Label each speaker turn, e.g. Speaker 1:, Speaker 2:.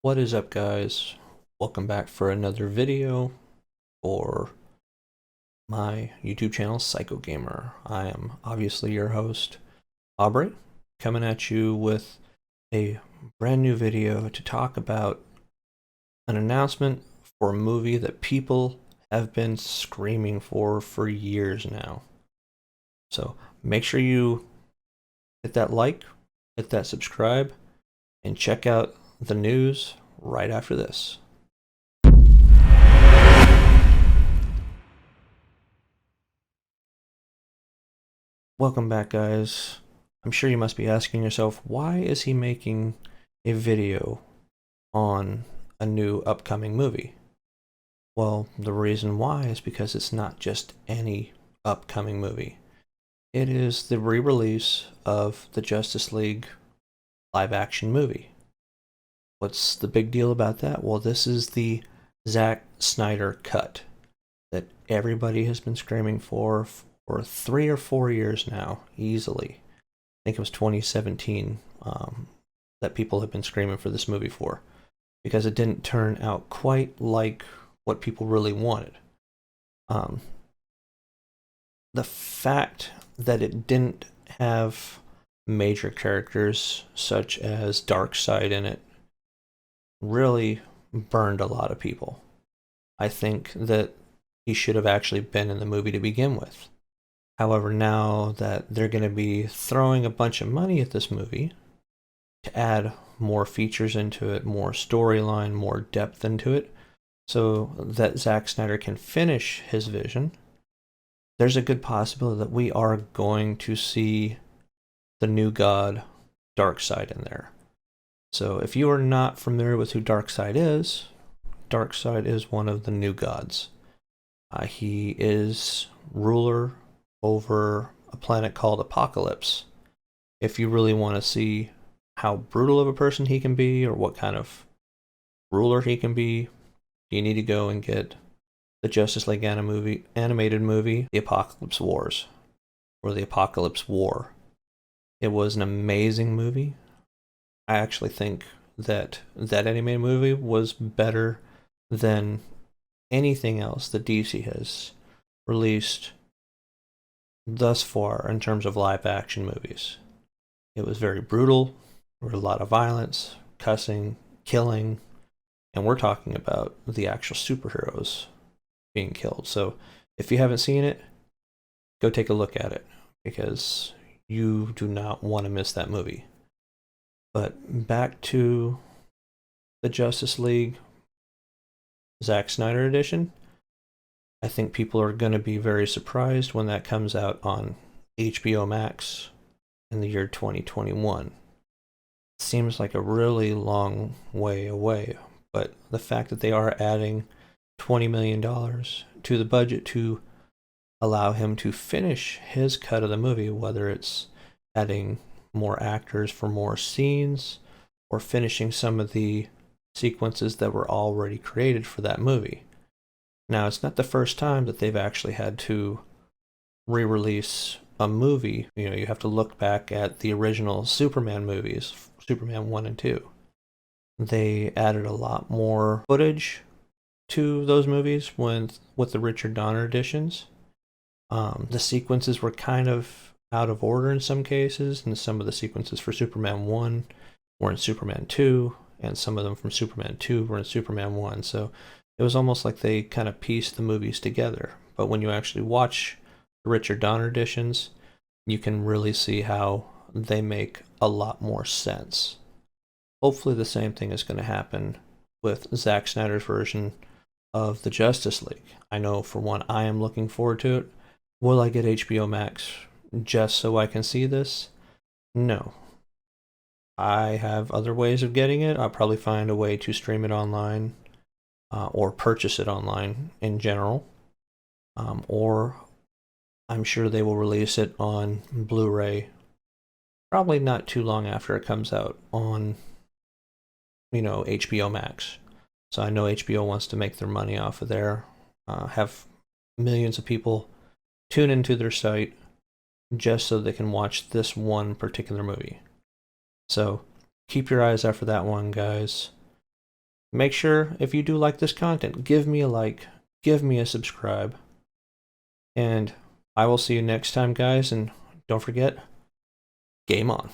Speaker 1: What is up, guys? Welcome back for another video for my YouTube channel, Psycho Gamer. I am obviously your host, Aubrey, coming at you with a brand new video to talk about an announcement for a movie that people have been screaming for years now. So make sure you hit that like, hit that subscribe, and check out the news right after this. Welcome back, guys. I'm sure you must be asking yourself, why is he making a video on a new upcoming movie? Well, the reason why is because it's not just any upcoming movie. It is the re-release of the Justice League live-action movie. What's the big deal about that? Well, this is the Zack Snyder cut that everybody has been screaming for 3 or 4 years now, easily. I think it was 2017 that people have been screaming for this movie for, because it didn't turn out quite like what people really wanted. Um, the fact that it didn't have major characters such as Darkseid in it really burned a lot of people. I think that he should have actually been in the movie to begin with. However, now that they're going to be throwing a bunch of money at this movie to add more features into it, more storyline, more depth into it, so that Zack Snyder can finish his vision, there's a good possibility that we are going to see the new god Darkseid in there. So if you are not familiar with who Darkseid is one of the new gods. He is ruler over a planet called Apocalypse. If you really want to see how brutal of a person he can be, or what kind of ruler he can be, you need to go and get the Justice League animated movie, The Apocalypse Wars, or The Apocalypse War. It was an amazing movie. I actually think that animated movie was better than anything else that DC has released thus far in terms of live action movies. It was very brutal. There was a lot of violence, cussing, killing, and we're talking about the actual superheroes being killed. So if you haven't seen it, go take a look at it, because you do not want to miss that movie. But back to the Justice League Zack Snyder edition. I think people are going to be very surprised when that comes out on HBO Max in the year 2021. Seems like a really long way away, but the fact that they are adding $20 million to the budget to allow him to finish his cut of the movie, whether it's adding more actors for more scenes or finishing some of the sequences that were already created for that movie. Now, it's not the first time that they've actually had to re-release a movie. You have to look back at the original Superman movies, Superman 1 and 2. They added a lot more footage to those movies with the Richard Donner editions. The sequences were kind of out of order in some cases, and some of the sequences for Superman 1 were in Superman 2, and some of them from Superman 2 were in Superman 1. So it was almost like they kind of pieced the movies together. But when you actually watch the Richard Donner editions, you can really see how they make a lot more sense. Hopefully the same thing is going to happen with Zack Snyder's version of the Justice League. I know, for one, I am looking forward to it. Will I get HBO Max just so I can see this? No. I have other ways of getting it. I'll probably find a way to stream it online, or purchase it online in general. Or I'm sure they will release it on Blu-ray probably not too long after it comes out on, HBO Max. So I know HBO wants to make their money off of there, have millions of people tune into their site just so they can watch this one particular movie. So keep your eyes out for that one, guys. Make sure, if you do like this content, give me a like, give me a subscribe, and I will see you next time, guys, and don't forget, game on.